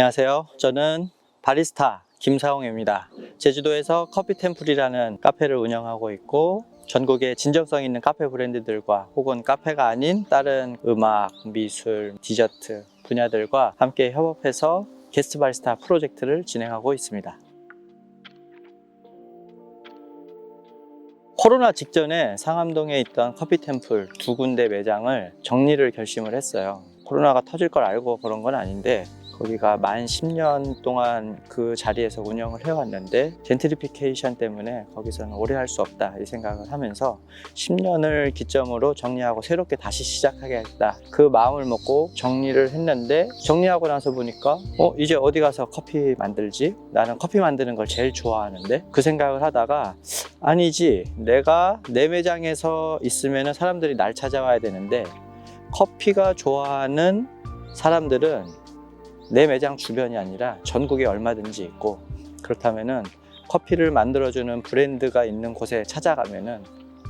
안녕하세요. 저는 바리스타 김사홍입니다. 제주도에서 커피템플이라는 카페를 운영하고 있고, 전국의 진정성 있는 카페 브랜드들과 혹은 카페가 아닌 다른 음악, 미술, 디저트 분야들과 함께 협업해서 게스트 바리스타 프로젝트를 진행하고 있습니다. 코로나 직전에 상암동에 있던 커피템플 2군데 매장을 정리를 결심을 했어요. 코로나가 터질 걸 알고 그런 건 아닌데, 거기가 만 10년 동안 그 자리에서 운영을 해왔는데 젠트리피케이션 때문에 거기서는 오래 할 수 없다 이 생각을 하면서 10년을 기점으로 정리하고 새롭게 다시 시작하겠다 그 마음을 먹고 정리를 했는데, 정리하고 나서 보니까 이제 어디 가서 커피 만들지? 나는 커피 만드는 걸 제일 좋아하는데, 그 생각을 하다가 아니지, 내가 내 매장에서 있으면 사람들이 날 찾아와야 되는데 커피가 좋아하는 사람들은 내 매장 주변이 아니라 전국에 얼마든지 있고, 그렇다면은 커피를 만들어주는 브랜드가 있는 곳에 찾아가면은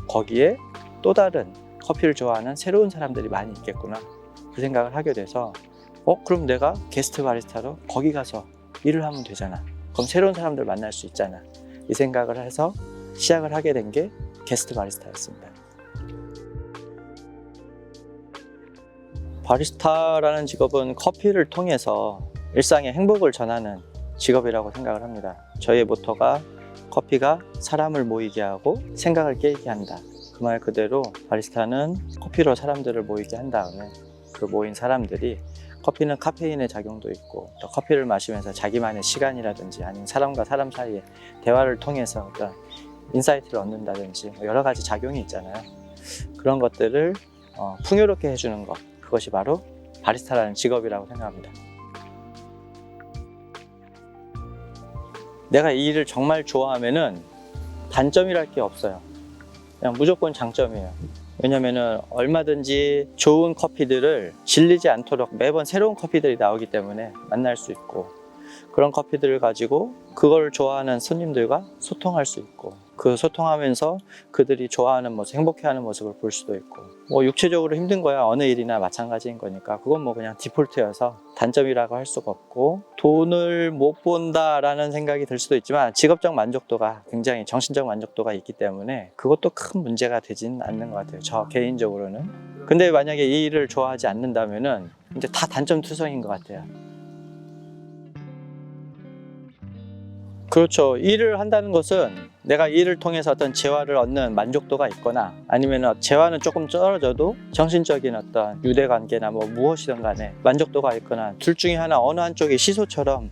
거기에 또 다른 커피를 좋아하는 새로운 사람들이 많이 있겠구나 그 생각을 하게 돼서 그럼 내가 게스트 바리스타로 거기 가서 일을 하면 되잖아. 그럼 새로운 사람들 만날 수 있잖아. 이 생각을 해서 시작을 하게 된 게 게스트 바리스타였습니다. 바리스타라는 직업은 커피를 통해서 일상의 행복을 전하는 직업이라고 생각을 합니다. 저희의 모토가 커피가 사람을 모이게 하고 생각을 깨게 한다. 그 말 그대로 바리스타는 커피로 사람들을 모이게 한 다음에 그 모인 사람들이, 커피는 카페인의 작용도 있고 또 커피를 마시면서 자기만의 시간이라든지 아니면 사람과 사람 사이의 대화를 통해서 어떤 인사이트를 얻는다든지 여러 가지 작용이 있잖아요. 그런 것들을 풍요롭게 해주는 것, 그것이 바로 바리스타라는 직업이라고 생각합니다. 내가 이 일을 정말 좋아하면은 단점이랄 게 없어요. 그냥 무조건 장점이에요. 왜냐면은 얼마든지 좋은 커피들을 질리지 않도록 매번 새로운 커피들이 나오기 때문에 만날 수 있고, 그런 커피들을 가지고 그걸 좋아하는 손님들과 소통할 수 있고, 그 소통하면서 그들이 좋아하는 모습, 행복해하는 모습을 볼 수도 있고, 육체적으로 힘든 거야 어느 일이나 마찬가지인 거니까 그건 그냥 디폴트여서 단점이라고 할 수가 없고, 돈을 못 본다라는 생각이 들 수도 있지만 직업적 만족도가, 굉장히 정신적 만족도가 있기 때문에 그것도 큰 문제가 되진 않는 것 같아요, 저 개인적으로는. 근데 만약에 이 일을 좋아하지 않는다면은 이제 다 단점 투성인 것 같아요. 그렇죠. 일을 한다는 것은 내가 일을 통해서 어떤 재화를 얻는 만족도가 있거나, 아니면 재화는 조금 떨어져도 정신적인 어떤 유대관계나 무엇이든 간에 만족도가 있거나, 둘 중에 하나, 어느 한쪽이 시소처럼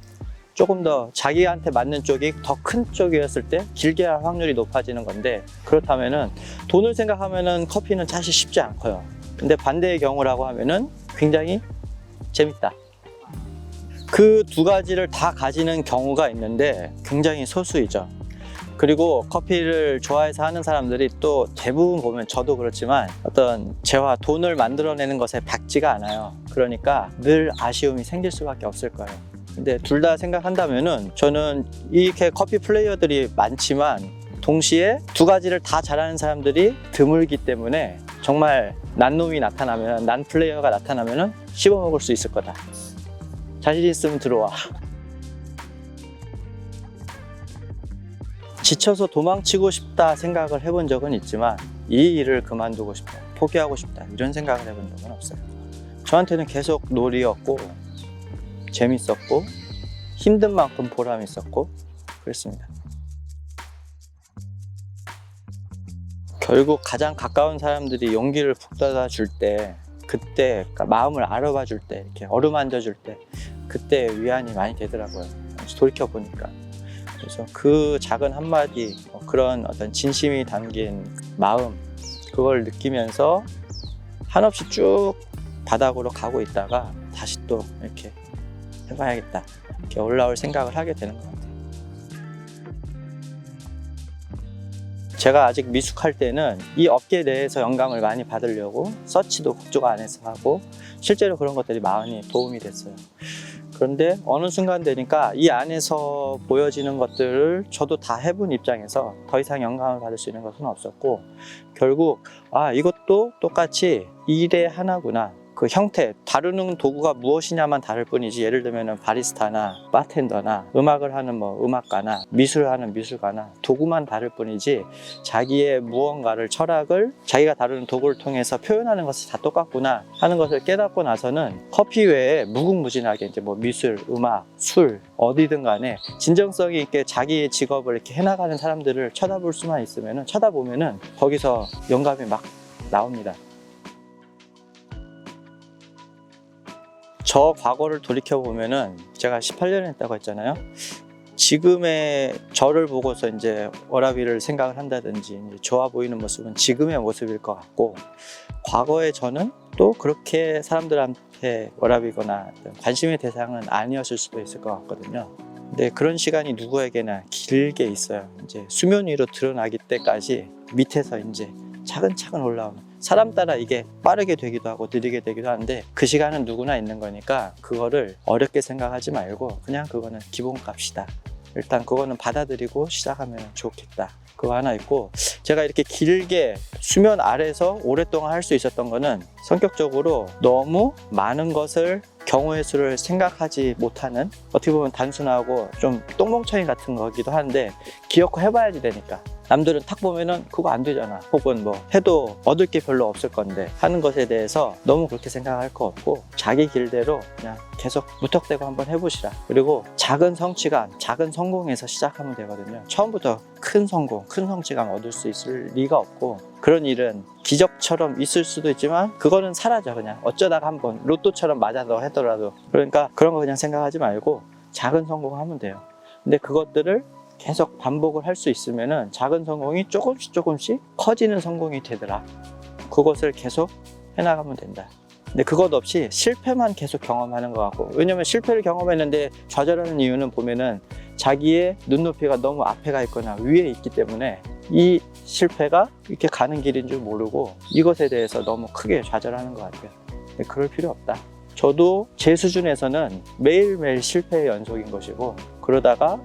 조금 더 자기한테 맞는 쪽이 더 큰 쪽이었을 때 길게 할 확률이 높아지는 건데, 그렇다면은 돈을 생각하면은 커피는 사실 쉽지 않고요. 근데 반대의 경우라고 하면은 굉장히 재밌다. 그 두 가지를 다 가지는 경우가 있는데 굉장히 소수이죠. 그리고 커피를 좋아해서 하는 사람들이 또 대부분 보면, 저도 그렇지만 어떤 재화, 돈을 만들어내는 것에 박지가 않아요. 그러니까 늘 아쉬움이 생길 수밖에 없을 거예요. 근데 둘 다 생각한다면은, 저는 이렇게 커피 플레이어들이 많지만 동시에 두 가지를 다 잘하는 사람들이 드물기 때문에, 정말 난 놈이 나타나면, 난 플레이어가 나타나면은 씹어먹을 수 있을 거다. 자신 있으면 들어와. 지쳐서 도망치고 싶다 생각을 해본 적은 있지만 이 일을 그만두고 싶다, 포기하고 싶다 이런 생각을 해본 적은 없어요. 저한테는 계속 놀이였고 재밌었고 힘든 만큼 보람 있었고 그랬습니다. 결국 가장 가까운 사람들이 용기를 북돋아 줄 때, 그때, 그러니까 마음을 알아봐 줄 때, 이렇게 어루만져 줄 때, 그때 위안이 많이 되더라고요. 돌이켜 보니까. 그래서 그 작은 한마디, 그런 어떤 진심이 담긴 마음, 그걸 느끼면서 한없이 쭉 바닥으로 가고 있다가 다시 또 이렇게 해봐야겠다, 이렇게 올라올 생각을 하게 되는 것 같아요. 제가 아직 미숙할 때는 이 업계 내에서 영감을 많이 받으려고 서치도 그쪽 안에서 하고, 실제로 그런 것들이 많이 도움이 됐어요. 그런데 어느 순간 되니까 이 안에서 보여지는 것들을 저도 다 해본 입장에서 더 이상 영감을 받을 수 있는 것은 없었고, 결국 이것도 똑같이 일의 하나구나, 그 형태, 다루는 도구가 무엇이냐만 다를 뿐이지, 예를 들면 바리스타나 바텐더나 음악을 하는 뭐 음악가나 미술을 하는 미술가나 도구만 다를 뿐이지, 자기의 무언가를, 철학을 자기가 다루는 도구를 통해서 표현하는 것이 다 똑같구나 하는 것을 깨닫고 나서는 커피 외에 무궁무진하게 이제 뭐 미술, 음악, 술, 어디든 간에 진정성이 있게 자기의 직업을 이렇게 해나가는 사람들을 쳐다볼 수만 있으면은, 쳐다보면은 거기서 영감이 막 나옵니다. 저 과거를 돌이켜보면은, 제가 18년 했다고 했잖아요. 지금의 저를 보고서 이제 워라밸을 생각을 한다든지, 이제 좋아 보이는 모습은 지금의 모습일 것 같고, 과거의 저는 또 그렇게 사람들한테 워라밸이거나 관심의 대상은 아니었을 수도 있을 것 같거든요. 근데 그런 시간이 누구에게나 길게 있어요. 이제 수면 위로 드러나기 때까지 밑에서 이제 차근차근 올라오는, 사람 따라 이게 빠르게 되기도 하고 느리게 되기도 하는데, 그 시간은 누구나 있는 거니까 그거를 어렵게 생각하지 말고 그냥 그거는 기본값이다, 일단 그거는 받아들이고 시작하면 좋겠다, 그거 하나 있고, 제가 이렇게 길게 수면 아래서 오랫동안 할 수 있었던 거는 성격적으로 너무 많은 것을, 경우의 수를 생각하지 못하는, 어떻게 보면 단순하고 좀 똥멍청이 같은 거기도 한데, 기억고 해봐야지 되니까. 남들은 탁 보면은 그거 안 되잖아, 혹은 뭐 해도 얻을 게 별로 없을 건데 하는 것에 대해서 너무 그렇게 생각할 거 없고, 자기 길대로 그냥 계속 무턱대고 한번 해보시라. 그리고 작은 성취감, 작은 성공에서 시작하면 되거든요. 처음부터 큰 성공, 큰 성취감 얻을 수 있을 리가 없고, 그런 일은 기적처럼 있을 수도 있지만 그거는 사라져. 그냥 어쩌다가 한번 로또처럼 맞아서 하더라도. 그러니까 그런 거 그냥 생각하지 말고 작은 성공하면 돼요. 근데 그것들을 계속 반복을 할 수 있으면은 작은 성공이 조금씩 커지는 성공이 되더라. 그것을 계속 해나가면 된다. 근데 그것 없이 실패만 계속 경험하는 것 같고, 왜냐면 실패를 경험했는데 좌절하는 이유는 보면은 자기의 눈높이가 너무 앞에 가 있거나 위에 있기 때문에 이 실패가 이렇게 가는 길인 줄 모르고 이것에 대해서 너무 크게 좌절하는 것 같아요. 근데 그럴 필요 없다. 저도 제 수준에서는 매일매일 실패의 연속인 것이고, 그러다가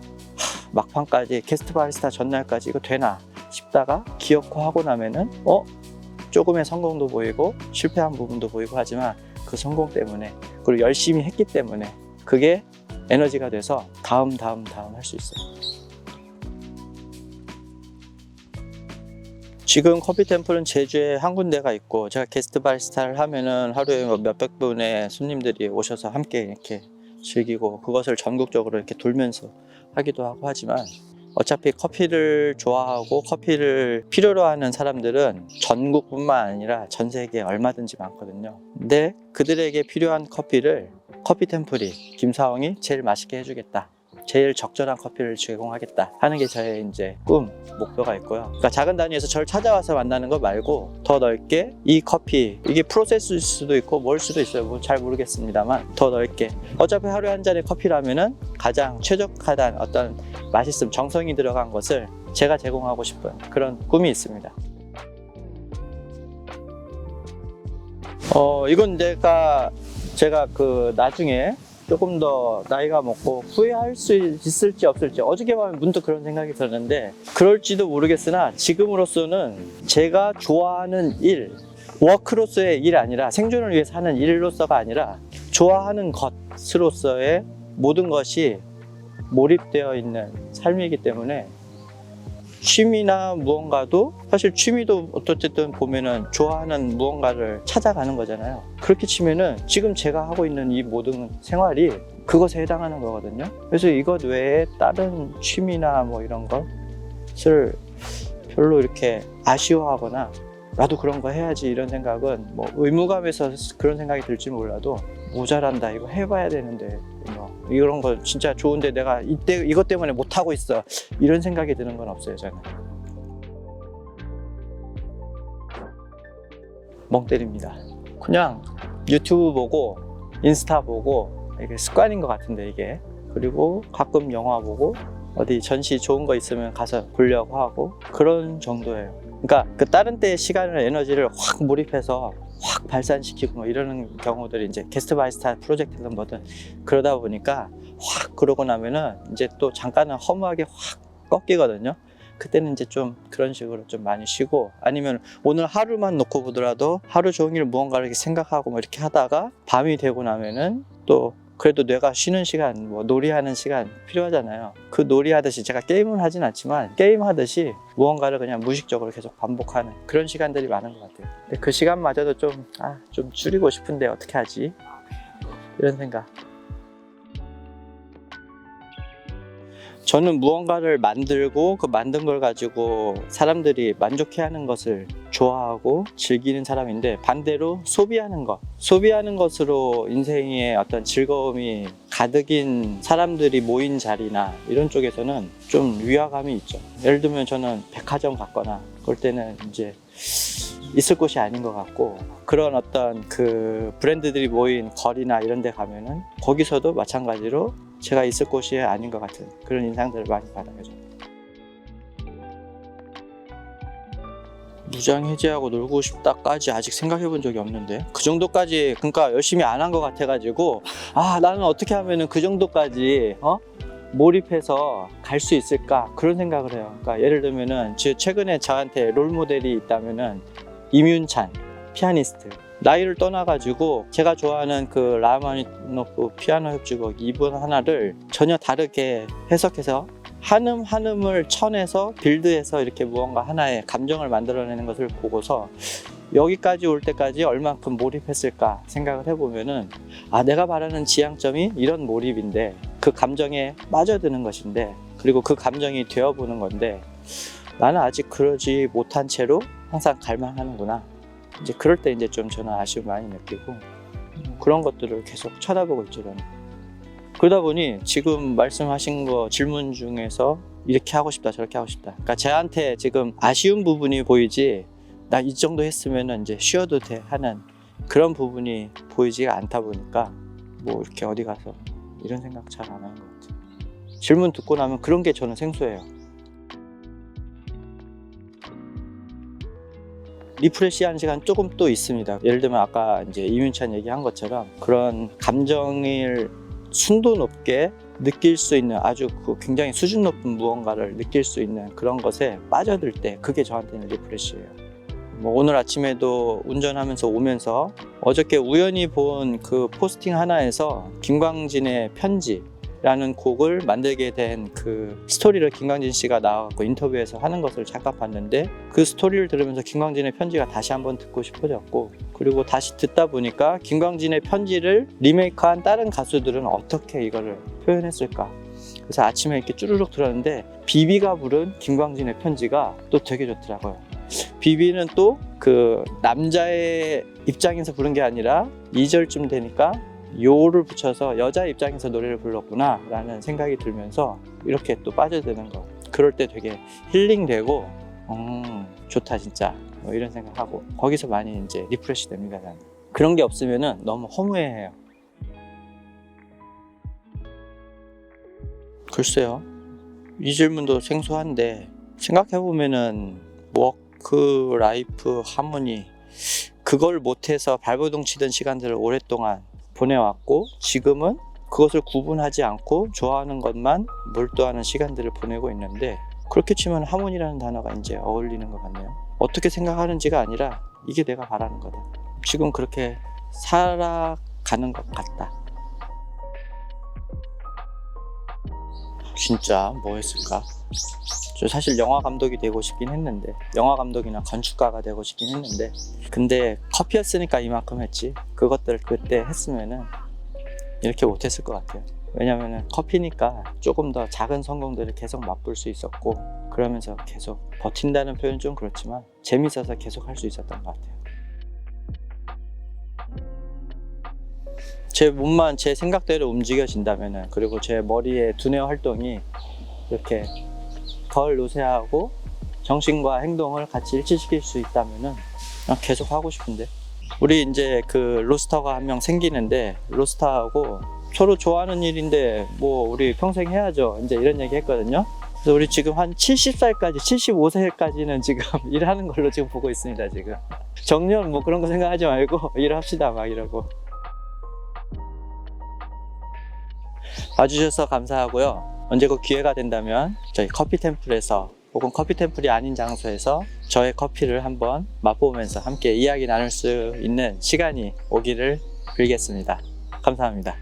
막판까지 게스트 바리스타 전날까지 이거 되나 싶다가 기어코 하고 나면은 조금의 성공도 보이고 실패한 부분도 보이고 하지만, 그 성공 때문에, 그리고 열심히 했기 때문에 그게 에너지가 돼서 다음 할 수 있어요. 지금 커피템플은 제주에 한 군데가 있고, 제가 게스트 바리스타를 하면은 하루에 몇백 분의 손님들이 오셔서 함께 이렇게 즐기고, 그것을 전국적으로 이렇게 돌면서 하기도 하고 하지만, 어차피 커피를 좋아하고 커피를 필요로 하는 사람들은 전국뿐만 아니라 전 세계에 얼마든지 많거든요. 근데 그들에게 필요한 커피를 커피템플이, 김사홍이 제일 맛있게 해주겠다, 제일 적절한 커피를 제공하겠다 하는 게 저의 이제 꿈, 목표가 있고요. 그러니까 작은 단위에서 저를 찾아와서 만나는 거 말고 더 넓게 이 커피, 이게 프로세스일 수도 있고 뭘 수도 있어요. 뭐 잘 모르겠습니다만 더 넓게, 어차피 하루에 한 잔의 커피라면은 가장 최적화된 어떤 맛있음, 정성이 들어간 것을 제가 제공하고 싶은 그런 꿈이 있습니다. 이건 제가 그 나중에 조금 더 나이가 먹고 후회할 수 있을지 없을지, 어저께 밤에 문득 그런 생각이 들었는데, 그럴지도 모르겠으나 지금으로서는 제가 좋아하는 일, 워크로서의 일 아니라, 생존을 위해서 하는 일로서가 아니라 좋아하는 것으로서의 모든 것이 몰입되어 있는 삶이기 때문에, 취미나 무언가도, 사실 취미도 어쨌든 보면은 좋아하는 무언가를 찾아가는 거잖아요. 그렇게 치면은 지금 제가 하고 있는 이 모든 생활이 그것에 해당하는 거거든요. 그래서 이것 외에 다른 취미나 뭐 이런 것을 별로 이렇게 아쉬워하거나 나도 그런 거 해야지 이런 생각은, 뭐 의무감에서 그런 생각이 들지 몰라도, 모자란다, 이거 해봐야 되는데, 뭐 이런 거 진짜 좋은데 내가 이것 때문에 못하고 있어, 이런 생각이 드는 건 없어요. 저는 멍 때립니다. 그냥 유튜브 보고 인스타 보고, 이게 습관인 것 같은데 이게, 그리고 가끔 영화 보고 어디 전시 좋은 거 있으면 가서 보려고 하고, 그런 정도예요. 그러니까 그 다른 때의 시간을, 에너지를 확 몰입해서 확 발산시키고 뭐 이러는 경우들이 이제 게스트 바리스타 프로젝트든 뭐든 그러다 보니까, 확 그러고 나면은 이제 또 잠깐은 허무하게 확 꺾이거든요. 그때는 이제 좀 그런 식으로 좀 많이 쉬고, 아니면 오늘 하루만 놓고 보더라도 하루 종일 무언가를 이렇게 생각하고 뭐 이렇게 하다가 밤이 되고 나면은 또 그래도 뇌가 쉬는 시간, 뭐 놀이하는 시간 필요하잖아요. 그 놀이하듯이, 제가 게임을 하진 않지만 게임하듯이 무언가를 그냥 무의식적으로 계속 반복하는 그런 시간들이 많은 것 같아요. 근데 그 시간마저도 좀 줄이고 싶은데 어떻게 하지? 이런 생각. 저는 무언가를 만들고 그 만든 걸 가지고 사람들이 만족해하는 것을 좋아하고 즐기는 사람인데, 반대로 소비하는 것으로 인생의 어떤 즐거움이 가득인 사람들이 모인 자리나 이런 쪽에서는 좀 위화감이 있죠. 예를 들면 저는 백화점 갔거나 그럴 때는 이제 있을 곳이 아닌 것 같고, 그런 어떤 그 브랜드들이 모인 거리나 이런 데 가면은 거기서도 마찬가지로 제가 있을 곳이 아닌 것 같은 그런 인상들을 많이 받아요. 무장 해제하고 놀고 싶다까지 아직 생각해 본 적이 없는데, 그 정도까지, 그러니까 열심히 안 한 것 같아가지고, 나는 어떻게 하면은 그 정도까지 몰입해서 갈 수 있을까, 그런 생각을 해요. 그러니까 예를 들면은 최근에 저한테 롤 모델이 있다면은 임윤찬 피아니스트, 나이를 떠나가지고 제가 좋아하는 그 라마니노프 피아노 협주곡 2분 하나를 전혀 다르게 해석해서 한음 한음을 쳐내서 빌드해서 이렇게 무언가 하나의 감정을 만들어내는 것을 보고서 여기까지 올 때까지 얼만큼 몰입했을까 생각을 해보면은, 내가 바라는 지향점이 이런 몰입인데, 그 감정에 빠져드는 것인데, 그리고 그 감정이 되어보는 건데, 나는 아직 그러지 못한 채로 항상 갈망하는구나. 이제 그럴 때 이제 좀 저는 아쉬움 많이 느끼고, 그런 것들을 계속 쳐다보고 있죠, 저는. 그러다 보니 지금 말씀하신 거 질문 중에서 이렇게 하고 싶다 저렇게 하고 싶다, 그러니까 저한테 지금 아쉬운 부분이 보이지, 나 이 정도 했으면 이제 쉬어도 돼 하는 그런 부분이 보이지가 않다 보니까 뭐 이렇게 어디 가서 이런 생각 잘 안 하는 것 같아요. 질문 듣고 나면 그런 게 저는 생소해요. 리프레시하는 시간 조금 또 있습니다. 예를 들면 아까 이제 이윤찬 얘기한 것처럼 그런 감정을 순도 높게 느낄 수 있는, 아주 그 굉장히 수준 높은 무언가를 느낄 수 있는 그런 것에 빠져들 때, 그게 저한테는 리프레시예요. 뭐 오늘 아침에도 운전하면서 오면서 어저께 우연히 본 그 포스팅 하나에서 김광진의 편지라는 곡을 만들게 된 그 스토리를 김광진 씨가 나와서 인터뷰에서 하는 것을 잠깐 봤는데, 그 스토리를 들으면서 김광진의 편지가 다시 한번 듣고 싶어졌고, 그리고 다시 듣다 보니까 김광진의 편지를 리메이크한 다른 가수들은 어떻게 이거를 표현했을까. 그래서 아침에 이렇게 쭈르륵 들었는데 비비가 부른 김광진의 편지가 또 되게 좋더라고요. 비비는 또 그 남자의 입장에서 부른 게 아니라 2절쯤 되니까 요를 붙여서 여자 입장에서 노래를 불렀구나 라는 생각이 들면서 이렇게 또 빠져드는 거, 그럴 때 되게 힐링되고 좋다 진짜, 뭐 이런 생각하고 거기서 많이 이제 리프레시 됩니다. 저는. 그런 게 없으면은 너무 허무해해요. 글쎄요, 이 질문도 생소한데 생각해보면은 워크 라이프 하모니, 그걸 못해서 발버둥 치던 시간들을 오랫동안 보내왔고, 지금은 그것을 구분하지 않고 좋아하는 것만 몰두하는 시간들을 보내고 있는데, 그렇게 치면 하모니라는 단어가 이제 어울리는 것 같네요. 어떻게 생각하는지가 아니라 이게 내가 바라는 거다. 지금 그렇게 살아가는 것 같다. 진짜 뭐 했을까? 저 사실 영화 감독이 되고 싶긴 했는데, 영화 감독이나 건축가가 되고 싶긴 했는데, 근데 커피였으니까 이만큼 했지, 그것들 그때 했으면은 이렇게 못했을 것 같아요. 왜냐면은 커피니까 조금 더 작은 성공들을 계속 맛볼 수 있었고, 그러면서 계속 버틴다는 표현은 좀 그렇지만 재밌어서 계속 할 수 있었던 것 같아요. 제 몸만 제 생각대로 움직여진다면은, 그리고 제 머리의 두뇌 활동이 이렇게 덜 노쇠하고 정신과 행동을 같이 일치시킬 수 있다면은 그냥 계속 하고 싶은데. 우리 이제 그 로스터가 한 명 생기는데, 로스터하고 서로 좋아하는 일인데 뭐 우리 평생 해야죠, 이제 이런 얘기 했거든요. 그래서 우리 지금 한 70살까지 75세까지는 지금 일하는 걸로 지금 보고 있습니다. 지금 정년 뭐 그런 거 생각하지 말고 일합시다 막 이러고. 와주셔서 감사하고요. 언제 그 기회가 된다면 저희 커피 템플에서 혹은 커피 템플이 아닌 장소에서 저의 커피를 한번 맛보면서 함께 이야기 나눌 수 있는 시간이 오기를 빌겠습니다. 감사합니다.